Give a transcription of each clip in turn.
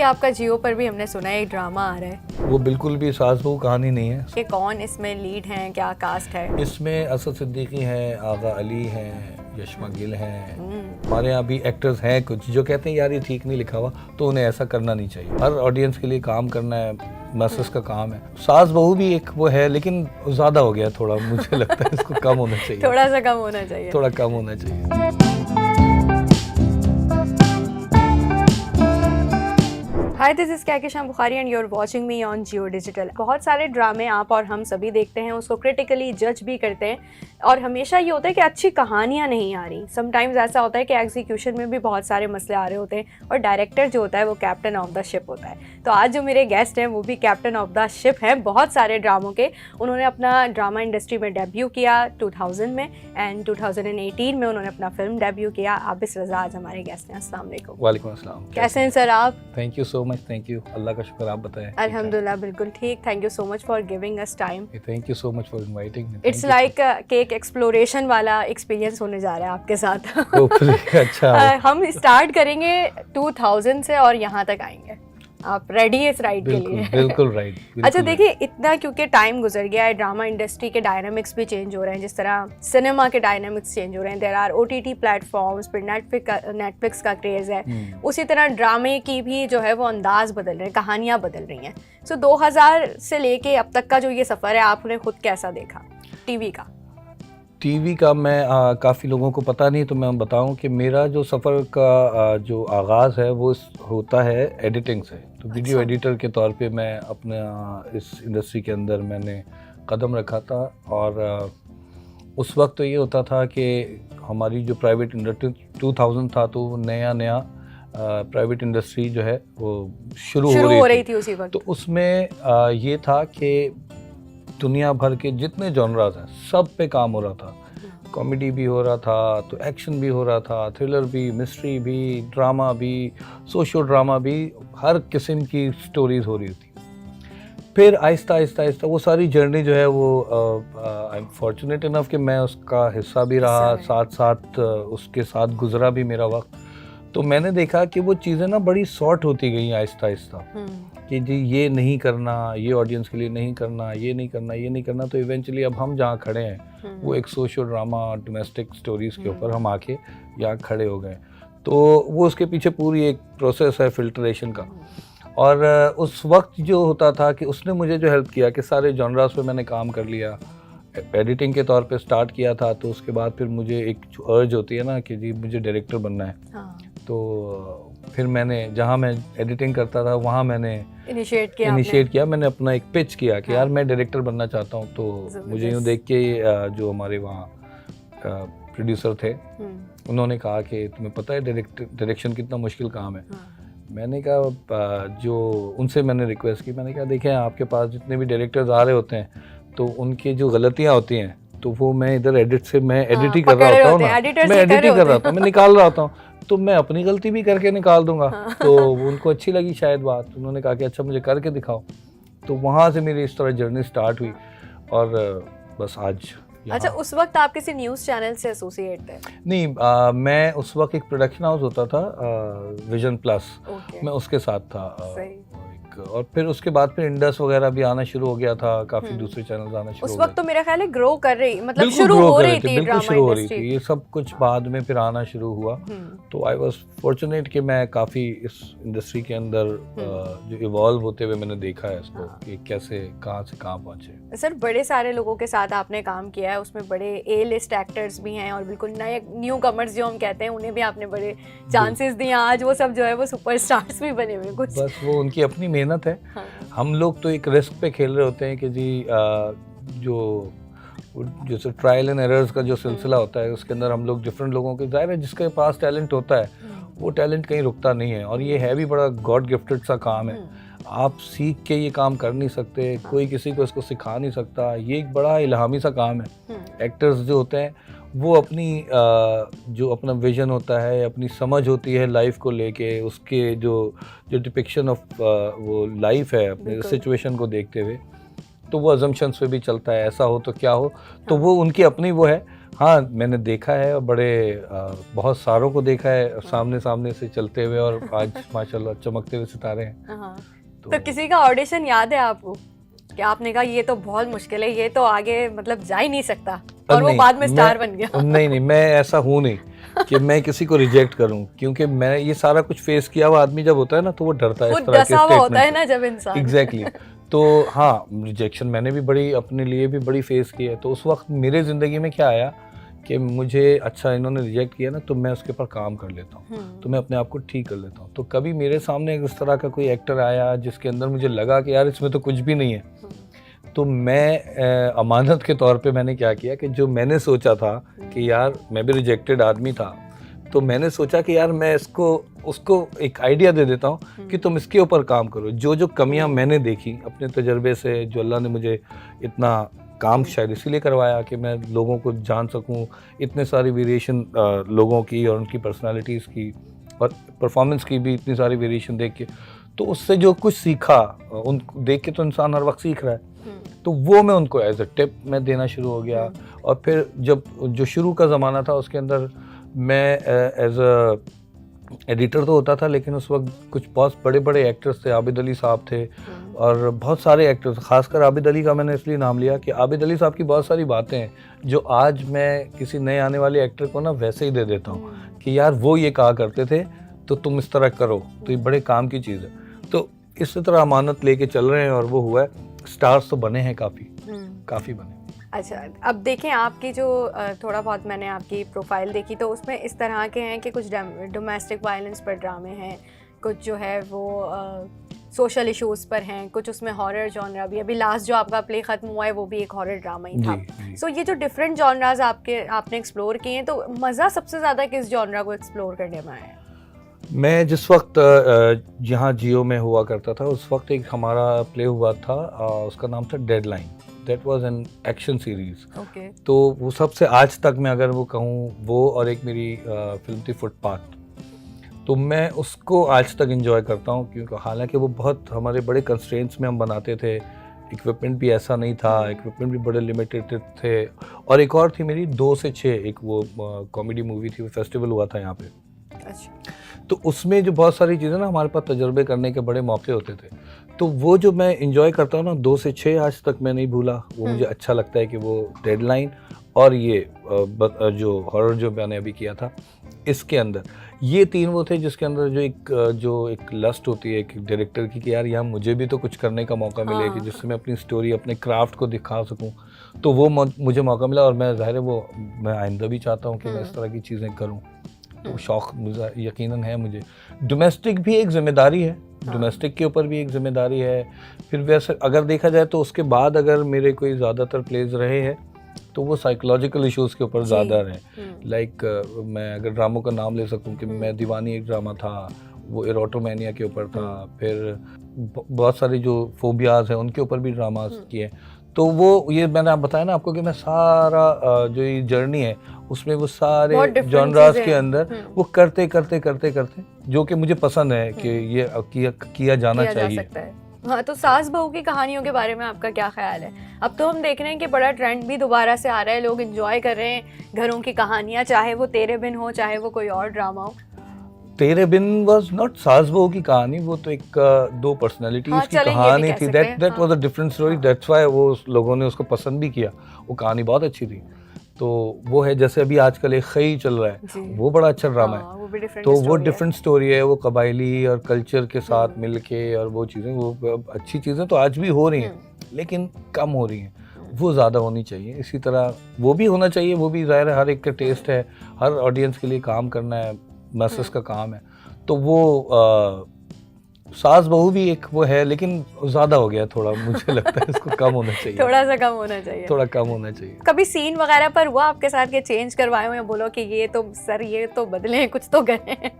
आपका जियो पर भी हमने सुना है एक ड्रामा आ रहा है। वो बिल्कुल भी सास बहू कहानी नहीं है। ये कौन इसमें लीड हैं, क्या कास्ट है? इसमें असद सिद्दीकी हैं, आगा अली हैं, यशमा गिल हैं। हमारे यहाँ भी एक्टर्स हैं कुछ जो कहते हैं यार ये ठीक नहीं लिखा हुआ, तो उन्हें ऐसा करना नहीं चाहिए। हर ऑडियंस के लिए काम करना है, मैसेज का काम है। सास बहू भी एक वो है, लेकिन ज़्यादा हो गया थोड़ा, मुझे लगता है इसको कम होना चाहिए। थोड़ा सा कम होना चाहिए। थोड़ा कम होना चाहिए। Hi, this is Kahkashan Bukhari and you are watching me on Jio digital. बहुत सारे ड्रामे आप और हम सभी देखते हैं, उसको क्रिटिकली जज भी करते हैं, और हमेशा ये होता है कि अच्छी कहानियाँ नहीं आ रही। समटाइम्स ऐसा होता है कि एग्जीक्यूशन में भी बहुत सारे मसले आ रहे होते हैं, और डायरेक्टर जो होता है वो कैप्टन ऑफ द शिप होता है। तो आज जो मेरे गेस्ट हैं वो भी कैप्टन ऑफ द शिप हैं, बहुत सारे ड्रामों के। उन्होंने अपना ड्रामा इंडस्ट्री में डेब्यू किया 2000 में, एंड 2018 में उन्होंने अपना फिल्म डेब्यू किया। आबिस रज़ा आज हमारे गेस्ट हैं। अस्सलाम वालेकुम। वालेकुम अस्सलाम। कैसे हैं सर आप? Thank you so much. Thank you, अल्लाह का शुक्र। आप बताएं। अल्हम्दुलिल्लाह बिल्कुल ठीक। Thank you so much for giving us time. Thank you so much for inviting me. It's like cake exploration वाला एक्सपीरियंस होने जा रहा है आपके साथ। अच्छा। हम स्टार्ट करेंगे 2000 से और यहाँ तक आएंगे। आप रेडी है इस राइड के लिए? बिल्कुल राइट। अच्छा देखिए, इतना क्योंकि टाइम गुजर गया है, ड्रामा इंडस्ट्री के डायनामिक्स भी चेंज हो रहे हैं, जिस तरह सिनेमा के डायनामिक्स चेंज हो रहे हैं। देयर आर OTT प्लेटफॉर्म्स, फिर नेटफ्लिक्स का क्रेज़ है, उसी तरह ड्रामे की भी जो है वो अंदाज बदल रहे हैं, कहानियाँ बदल रही हैं। सो 2000 से लेके अब तक का जो ये सफ़र है, आपने खुद कैसा देखा टीवी का? मैं काफ़ी लोगों को पता नहीं, तो मैं बताऊं कि मेरा जो सफ़र का जो आगाज़ है वो होता है एडिटिंग से। तो वीडियो एडिटर के तौर पे मैं अपने इस इंडस्ट्री के अंदर मैंने कदम रखा था। और उस वक्त तो ये होता था कि हमारी जो प्राइवेट इंडस्ट्री 2000 था, तो नया प्राइवेट इंडस्ट्री जो है वो शुरू हो रही थी उसी वक्त। तो उसमें ये था कि दुनिया भर के जितने जॉनरास हैं सब पे काम हो रहा था। कॉमेडी भी हो रहा था, तो एक्शन भी हो रहा था, थ्रिलर भी, मिस्ट्री भी, ड्रामा भी, सोशल ड्रामा भी, हर किस्म की स्टोरीज हो रही थी। फिर आहिस्ता आहिस्ता वो सारी जर्नी जो है वो आई एम फॉर्चुनेट इनफ कि मैं उसका हिस्सा भी रहा, साथ साथ उसके साथ गुजरा भी मेरा वक्त। तो मैंने देखा कि वो चीज़ें ना बड़ी सॉर्ट होती गई आहिस्ता आहिस्ता, कि जी ये नहीं करना, ये ऑडियंस के लिए नहीं करना, ये नहीं करना, ये नहीं करना। तो इवेंचुअली अब हम जहाँ खड़े हैं वो एक सोशल ड्रामा, डोमेस्टिक स्टोरीज़ के ऊपर हम आके यहाँ खड़े हो गए। तो वो उसके पीछे पूरी एक प्रोसेस है फिल्ट्रेशन का। और उस वक्त जो होता था कि उसने मुझे जो हेल्प किया कि सारे जॉनरास पे मैंने काम कर लिया, एडिटिंग के तौर पे स्टार्ट किया था। तो उसके बाद फिर मुझे एक अर्ज होती है ना कि जी मुझे डायरेक्टर बनना है। तो फिर मैंने जहाँ मैं एडिटिंग करता था वहाँ मैंने इनिशिएट किया। मैंने अपना एक पिच किया कि यार मैं डायरेक्टर बनना चाहता हूँ। तो मुझे यूँ देख के जो हमारे वहाँ प्रोड्यूसर थे उन्होंने कहा कि तुम्हें पता है डायरेक्शन कितना मुश्किल काम है। मैंने कहा जो उनसे मैंने रिक्वेस्ट की, मैंने कहा देखें आपके पास जितने भी डायरेक्टर्स आ रहे होते हैं तो उनकी जो गलतियाँ होती हैं तो वो मैं इधर मैं एडिट ही कर रहा होता हूँ ना, मैं एडिट ही कर रहा था, मैं निकाल रहा होता हूँ, तो मैं अपनी गलती भी करके निकाल दूंगा। तो उनको अच्छी लगी शायद बात, उन्होंने कहा कि अच्छा मुझे करके दिखाओ। तो वहाँ से मेरी इस तरह जर्नी स्टार्ट हुई और बस आज। अच्छा, उस वक्त आप किसी न्यूज़ चैनल से एसोसिएट थे? नहीं, मैं उस वक्त एक प्रोडक्शन हाउस होता था विजन प्लस, मैं उसके साथ था। और फिर उसके बाद फिर इंडस वगैरह भी आना शुरू हो गया था, काफी दूसरे चैनल्स आना शुरू हो गए। उस वक्त तो मेरा ख्याल है ग्रो कर रही, मतलब शुरू हो रही थी ड्रामा इंडस्ट्री। ये सब कुछ बाद में फिर आना शुरू हुआ। तो आई वाज फॉर्चुनेट कि मैं काफी इस इंडस्ट्री के अंदर जो इवॉल्व होते हुए मैंने देखा है इसको कि कैसे कहाँ से कहाँ पहुंचे। सर, बड़े सारे लोगों के साथ आपने काम किया है, उसमें बड़े A-लिस्ट एक्टर्स भी हैं और बिल्कुल नए न्यू कमर्स जो हम कहते हैं उन्हें भी आपने बड़े चांसेस दिए। आज वो सब जो है वो सुपरस्टार्स भी बने हुए कुछ। बस वो उनकी अपनी मेहनत है। हम लोग तो एक रिस्क पे खेल रहे होते हैं कि जी जो जैसे ट्रायल एंड एरर्स का जो सिलसिला होता है उसके अंदर हम लोग डिफरेंट लोगों के, जाहिर है जिसके पास टैलेंट होता है वो टैलेंट कहीं रुकता नहीं है। और ये है भी बड़ा गॉड गिफ्टेड सा काम है। आप सीख के ये काम कर नहीं सकते, कोई किसी को इसको सिखा नहीं सकता। ये एक बड़ा इल्हामी सा काम है। एक्टर्स जो होते हैं वो अपनी जो अपना विजन होता है, अपनी समझ होती है लाइफ को लेके, उसके जो डिपिक्शन ऑफ वो लाइफ है अपने सिचुएशन को देखते हुए, तो वो अजम्पशंस पे भी चलता है, ऐसा हो तो क्या हो। तो वो उनकी अपनी वो है। हाँ, मैंने देखा है और बहुत सारों को देखा है सामने सामने से चलते हुए, और आज माशाल्लाह चमकते हुए सितारे हैं। हाँ। तो किसी का ऑडिशन याद है आपको कि आपने कहा ये तो बहुत मुश्किल है, ये तो आगे मतलब जा ही नहीं सकता, और वो बाद में स्टार बन गया? नहीं, मैं ऐसा हूँ नहीं कि मैं किसी को रिजेक्ट करूं, क्योंकि मैं ये सारा कुछ फेस किया हुआ आदमी जब होता है ना, तो वो डरता है इस तरह के स्टेटमेंट होता है ना जब इंसान। एग्जैक्टली तो हाँ, रिजेक्शन मैंने भी बड़ी अपने लिए भी बड़ी फेस की है। तो उस वक्त मेरे ज़िंदगी में क्या आया कि मुझे अच्छा इन्होंने रिजेक्ट किया ना, तो मैं उसके ऊपर काम कर लेता हूँ, तो मैं अपने आप को ठीक कर लेता हूँ। तो कभी मेरे सामने इस तरह का कोई एक्टर आया जिसके अंदर मुझे लगा कि यार इसमें तो कुछ भी नहीं है, तो मैं अमानत के तौर पे मैंने क्या किया कि जो मैंने सोचा था कि यार मैं भी रिजेक्टेड आदमी था, तो मैंने सोचा कि यार मैं उसको एक आइडिया दे देता हूँ कि तुम इसके ऊपर काम करो। जो जो कमियां मैंने देखी अपने तजर्बे से, जो अल्लाह ने मुझे इतना काम शायद इसीलिए करवाया कि मैं लोगों को जान सकूं, इतने सारी वेरिएशन लोगों की और उनकी पर्सनालिटीज़ की और परफॉर्मेंस की भी इतनी सारी वेरिएशन देख के, तो उससे जो कुछ सीखा उन देख के तो इंसान हर वक्त सीख रहा है, तो वो मैं उनको एज अ टिप मैं देना शुरू हो गया। और फिर जब जो शुरू का ज़माना था उसके अंदर मैं एज अ एडिटर तो होता था, लेकिन उस वक्त कुछ बहुत बड़े बड़े एक्टर्स थे, आबिद अली साहब थे और बहुत सारे एक्टर्स, खासकर आबिद अली का मैंने इसलिए नाम लिया कि आबिद अली साहब की बहुत सारी बातें हैं जो आज मैं किसी नए आने वाले एक्टर को ना वैसे ही दे देता हूँ कि यार वो ये कहा करते थे तो तुम इस तरह करो, तो ये बड़े काम की चीज़ है। तो इस तरह अमानत लेके चल रहे हैं और वो हुआ है। स्टार्स तो बने हैं काफ़ी बने। अच्छा, अब देखें आपकी जो थोड़ा बहुत मैंने आपकी प्रोफाइल देखी तो उसमें इस तरह के हैं कि कुछ डोमेस्टिक वायलेंस पर ड्रामे हैं, कुछ जो है वो सोशल इश्यूज़ पर हैं, कुछ उसमें हॉरर जॉनरा भी। अभी लास्ट जो आपका प्ले ख़त्म हुआ है वो भी एक हॉरर ड्रामा ही था। सो ये जो डिफरेंट जॉनराज आपने एक्सप्लोर किए हैं, तो मज़ा सबसे ज़्यादा किस जॉनरा को एक्सप्लोर करने में आया? मैं जिस वक्त जहाँ जियो में हुआ करता था उस वक्त एक हमारा प्ले हुआ था, उसका नाम था deadline. That was an action series. तो वो सबसे आज तक मैं अगर वो कहूँ, वो और एक मेरी फिल्म थी फुटपाथ, तो मैं उसको आज तक एंजॉय करता हूँ, क्योंकि हालांकि वो बहुत हमारे बड़े कंस्ट्रेंट्स में हम बनाते थे, इक्विपमेंट भी ऐसा नहीं था, इक्विपमेंट भी बड़े लिमिटेड थे। और एक और थी मेरी 2 से 6, एक वो कॉमेडी मूवी थी, वो फेस्टिवल हुआ था यहाँ पे। अच्छा। तो उसमें जो बहुत सारी चीज़ें ना हमारे पास तजुर्बे करने के बड़े मौके होते थे, तो वो जो मैं इंजॉय करता हूँ ना 2 से 6 आज तक मैं नहीं भूला। वो मुझे अच्छा लगता है कि वो डेडलाइन और ये जो हॉरर जो मैंने अभी किया था, इसके अंदर ये 3 वो थे जिसके अंदर जो एक लस्ट होती है एक डायरेक्टर की कि यार यहाँ मुझे भी तो कुछ करने का मौका मिले कि जिससे मैं अपनी स्टोरी, अपने क्राफ्ट को दिखा सकूँ। तो वो मुझे मौका मिला और मैं ज़ाहिर है वो मैं आइंदा भी चाहता हूँ कि मैं इस तरह की चीज़ें करूँ। तो शौक़ यकीनन है मुझे। डोमेस्टिक भी एक ज़िम्मेदारी है, डोमेस्टिक के ऊपर भी एक ज़िम्मेदारी है। फिर वैसे अगर देखा जाए तो उसके बाद अगर मेरे कोई ज़्यादातर प्लेज रहे हैं तो वो साइकोलॉजिकल इश्यूज़ के ऊपर ज़्यादा रहे। लाइक मैं अगर ड्रामों का नाम ले सकूं कि मैं दीवानी एक ड्रामा था, वो एरोटोमेनिया के ऊपर था। फिर बहुत सारी जो फोबियाज़ हैं उनके ऊपर भी ड्रामास किए। तो वो ये मैंने आप बताया ना आपको कि मैं सारा जो ये जर्नी है उसमें वो सारे जॉनरास के अंदर वो करते जो कि मुझे पसंद है कि ये किया जाना चाहिए। हाँ, तो सास बहू की कहानियों के बारे में आपका क्या ख्याल है? अब तो हम देख रहे हैं कि बड़ा ट्रेंड भी दोबारा से आ रहा है, लोग एंजॉय कर रहे हैं घरों की कहानियाँ, चाहे वो तेरे बिन हो चाहे वो कोई और ड्रामा हो। तेरे बिन वाज नॉट सास बहू की कहानी, वो तो एक 2 पर्सनालिटीज की कहानी थी। That was a different story. That's why वो लोगों ने उसको पसंद भी किया। वो कहानी बहुत अच्छी थी। तो वो है जैसे अभी आजकल एक खई चल रहा है, वो बड़ा अच्छा ड्रामा है। तो वो डिफरेंट स्टोरी है, वो कबायली और कल्चर के साथ मिलके और वो चीज़ें, वो अच्छी चीज़ें तो आज भी हो रही हैं लेकिन कम हो रही हैं, वो ज़्यादा होनी चाहिए। इसी तरह वो भी होना चाहिए, वो भी ज़ाहिर है हर एक का टेस्ट है, हर ऑडियंस के लिए काम करना है, मैसेज का काम है। तो वो सास बहू भी एक वो है, लेकिन ज़्यादा हो गया थोड़ा, मुझे लगता है इसको कम होना चाहिए। थोड़ा सा कम होना चाहिए, थोड़ा कम होना चाहिए। कभी सीन वगैरह पर हुआ आपके साथ के चेंज करवाए हो या बोलो कि ये तो सर ये तो बदले, कुछ तो करें?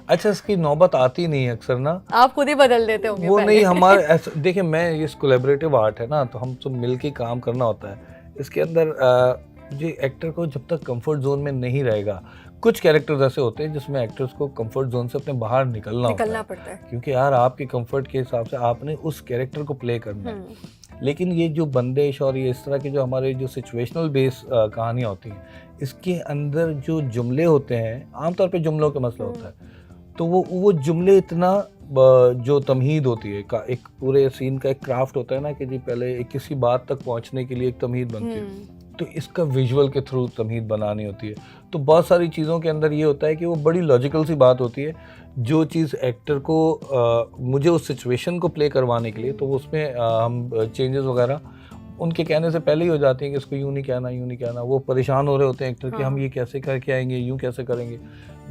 अच्छा, इसकी नौबत आती नहीं है अक्सर ना, आप खुद ही बदल देते होंगे। वो नहीं, हमारे ऐसा देखिए, मैं ये कोलैबोरेटिव आर्ट है ना, तो हम सब मिलके काम करना होता है। इसके अंदर मुझे एक्टर को जब तक कंफर्ट जोन में नहीं रहेगा, कुछ कैरेक्टर्स ऐसे होते हैं जिसमें एक्टर्स को कंफर्ट जोन से अपने बाहर निकलना पड़ता है, क्योंकि यार आपके कंफर्ट के हिसाब से आपने उस कैरेक्टर को प्ले करना है। लेकिन ये जो बंदिश और ये इस तरह के जो हमारे जो सिचुएशनल बेस कहानियाँ होती हैं, इसके अंदर जो जुमले होते हैं, आमतौर पे जुमलों का मसला होता है, तो वो जुमले इतना जो तमहीद होती है का एक पूरे सीन का एक क्राफ्ट होता है ना कि जी पहले एक किसी बात तक पहुंचने के लिए एक तमहीद बनती है, तो इसका विजुअल के थ्रू तमहीद बनानी होती है। तो बहुत सारी चीज़ों के अंदर ये होता है कि वो बड़ी लॉजिकल सी बात होती है, जो चीज़ एक्टर को मुझे उस सिचुएशन को प्ले करवाने के लिए, तो उसमें हम चेंजेस वगैरह उनके कहने से पहले ही हो जाती हैं कि इसको यूँ नहीं कहना, यूँ नहीं कहना। वो परेशान हो रहे होते हैं एक्टर कि हम ये कैसे करके आएंगे, यूँ कैसे करेंगे।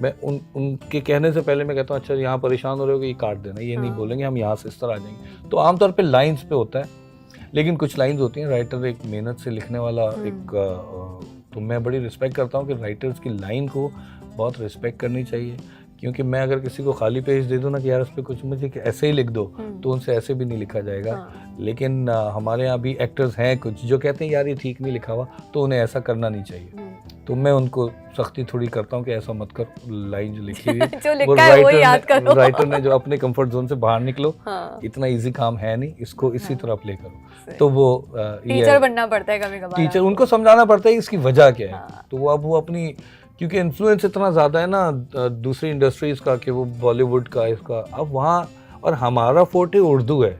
मैं उनके कहने से पहले मैं कहता हूँ अच्छा यहाँ परेशान हो रहे हो, ये काट देना, ये नहीं बोलेंगे, हम यहाँ से इस तरह आ जाएंगे। तो आमतौर पे लाइंस पे होता है, लेकिन कुछ लाइंस होती हैं, राइटर एक मेहनत से लिखने वाला तो मैं बड़ी रिस्पेक्ट करता हूँ कि राइटर्स की लाइन को बहुत रिस्पेक्ट करनी चाहिए, क्योंकि मैं अगर किसी को खाली पेज दे दूँ ना कि यार उस पर कुछ मुझे ऐसे ही लिख दो, तो उनसे ऐसे भी नहीं लिखा जाएगा। लेकिन हमारे यहाँ भी एक्टर्स हैं कुछ जो कहते हैं यार ये ठीक नहीं लिखा हुआ, तो उन्हें ऐसा करना नहीं चाहिए। तो मैं उनको सख्ती थोड़ी करता हूँ कि ऐसा मत कर, लाइन जो लिखी हुई है वो राइटर ने जो अपने कंफर्ट जोन से बाहर निकलो, इतना इजी काम है नहीं, इसको इसी तरह प्ले करो। तो वो टीचर बनना पड़ता है कभी-कभार, टीचर उनको समझाना पड़ता है इसकी वजह क्या है। तो वो अब वो अपनी, क्योंकि इन्फ्लुएंस इतना ज़्यादा है ना दूसरी इंडस्ट्रीज़ का कि वो बॉलीवुड का इसका, अब वहाँ, और हमारा फोर्टे उर्दू है,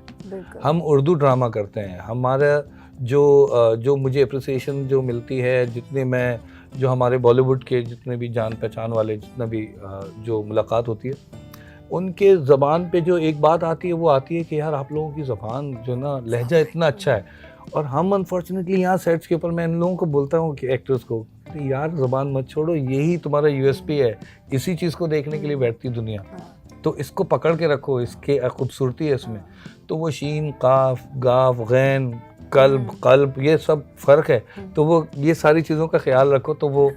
हम उर्दू ड्रामा करते हैं। हमारा जो मुझे अप्रिसिएशन जो मिलती है, जितने मैं जो हमारे बॉलीवुड के जितने भी जान पहचान वाले जितना भी जो मुलाकात होती है, उनके ज़बान पे जो एक बात आती है वो आती है कि यार आप लोगों की ज़बान जो ना लहजा इतना अच्छा है। और हम अनफॉर्चुनेटली यहाँ सेट्स के ऊपर मैं इन लोगों को बोलता हूँ कि एक्टर्स को, यार ज़बान मत छोड़ो, यही तुम्हारा यूएसपी है, इसी चीज़ को देखने के लिए बैठती दुनिया, तो इसको पकड़ के रखो, इसके खूबसूरती है इसमें। तो वो शीन, काफ, गाफ, गैन, कल्ब ये सब फ़र्क है, तो वो ये सारी चीज़ों का ख्याल रखो, तो वो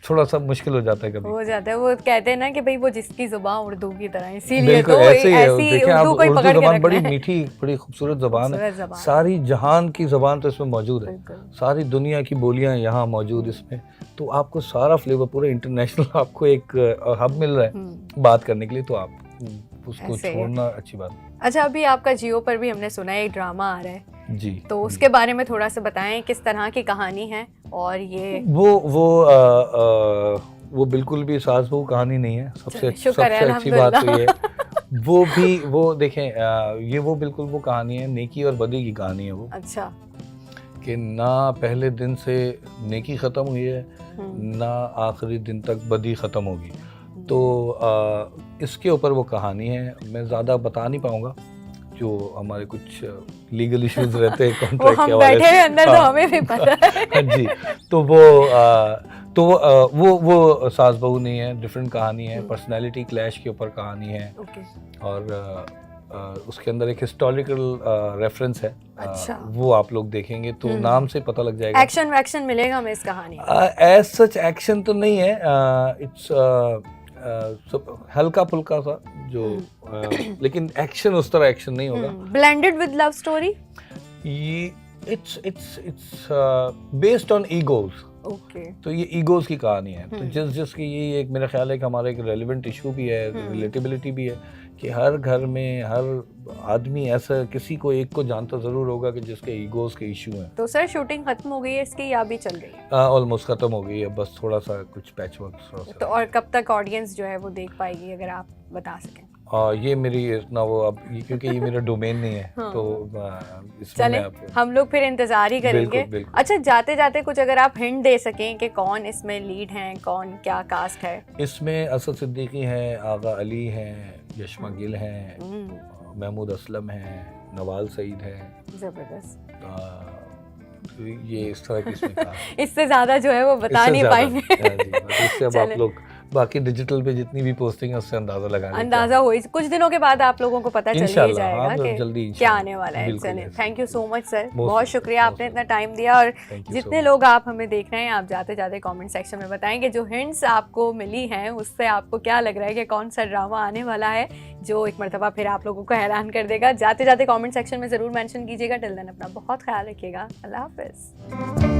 थोड़ा सा मुश्किल हो जाता है, कभी हो जाता है। वो कहते हैं ना कि भाई वो जिसकी ज़ुबान उर्दू की तरह, इसीलिए तो ऐसे ही है। देखिए आप, उर्दू ज़बान बड़ी मीठी, बड़ी खूबसूरत ज़बान है, सारी जहान की ज़बान तो इसमें मौजूद है, सारी दुनिया की बोलियाँ यहाँ मौजूद इसमें, तो आपको सारा फ्लेवर पूरा इंटरनेशनल आपको एक हब मिल रहा है बात करने के लिए, तो आप उसको छोड़ना अच्छी बात। अच्छा, अभी आपका जियो पर भी हमने सुना है एक ड्रामा आ रहा है जी, तो उसके बारे में थोड़ा सा बताएं, किस तरह की कहानी है? और ये वो बिल्कुल भी सास बहू कहानी नहीं है, सबसे अच्छी बात तो ये वो देखें, ये वो बिल्कुल वो कहानी है, नेकी और बदी की कहानी है वो। अच्छा, कि ना पहले दिन से नेकी ख़त्म हुई है, ना आखिरी दिन तक बदी ख़त्म होगी। तो इसके ऊपर वो कहानी है, मैं ज़्यादा बता नहीं पाऊँगा, जो हमारे कुछ लीगल इश्यूज रहते हैं कॉन्ट्रैक्ट के हवाले से, अंदर तो हमें भी पता है जी। तो वो सास बहू नहीं है, डिफरेंट कहानी है, पर्सनैलिटी क्लैश के ऊपर कहानी है। और उसके अंदर एक हिस्टोरिकल रेफरेंस है। अच्छा। वो आप लोग देखेंगे तो नाम से पता लग जाएगा। एक्शन मिलेगा हमें इस कहानी में? एज सच एक्शन तो नहीं है, इट्स हल्का फुल्का सा जो लेकिन एक्शन उस तरह एक्शन नहीं होगा। ब्लेंडेड विद लव स्टोरी, ये इट्स बेस्ड ऑन ईगोज। तो ये ईगोज की कहानी है। तो जिसकी ये एक मेरा ख्याल है कि हमारा एक रेलिवेंट इशू भी है, रिलेटेबिलिटी भी है, कि हर घर में हर आदमी ऐसा किसी को एक को जानता ज़रूर होगा कि जिसके ईगोज के इशू हैं। तो सर शूटिंग खत्म हो गई है इसकी या अभी चल रही है? ऑलमोस्ट ख़त्म हो गई है, बस थोड़ा सा कुछ पैच वर्क। तो और कब तक ऑडियंस जो है वो देख पाएगी, अगर आप बता सकें? ये मेरी इतना वो अब क्योंकि ये मेरा डोमेन नहीं है तो इसमें हम लोग फिर इंतजार ही करेंगे। बिल्कुल। अच्छा, जाते जाते कुछ अगर आप हिंट दे सकें कि कौन इसमें लीड हैं, कौन क्या कास्ट है? इसमें असद सिद्दीकी हैं, आगा अली हैं, यशमा गिल हैं, महमूद असलम हैं, नवाल सईद है। जबरदस्त। ये इस तरह की इसमें इससे ज्यादा जो है वो बता नहीं पाएंगे। इससे अब आप लोग बाकी डिजिटल पे जितनी भी पोस्टिंग है उससे अंदाजा हो, कुछ दिनों के बाद आप लोगों को पता चल ही जाएगा कि जल्दी क्या आने वाला है। चलिए, thank you so much sir, बहुत शुक्रिया, आपने इतना टाइम दिया। और जितने लोग आप हमें देख रहे हैं, आप जाते जाते कमेंट सेक्शन में बताएंगे जो हिंट्स आपको मिली हैं उससे आपको क्या लग रहा है कि कौन सा ड्रामा आने वाला है जो एक मरतबा फिर आप लोगों को हैरान कर देगा। जाते जाते कमेंट सेक्शन में ज़रूर मेंशन कीजिएगा। टिल देन अपना बहुत ख्याल रखिएगा। अल्लाह हाफिज़।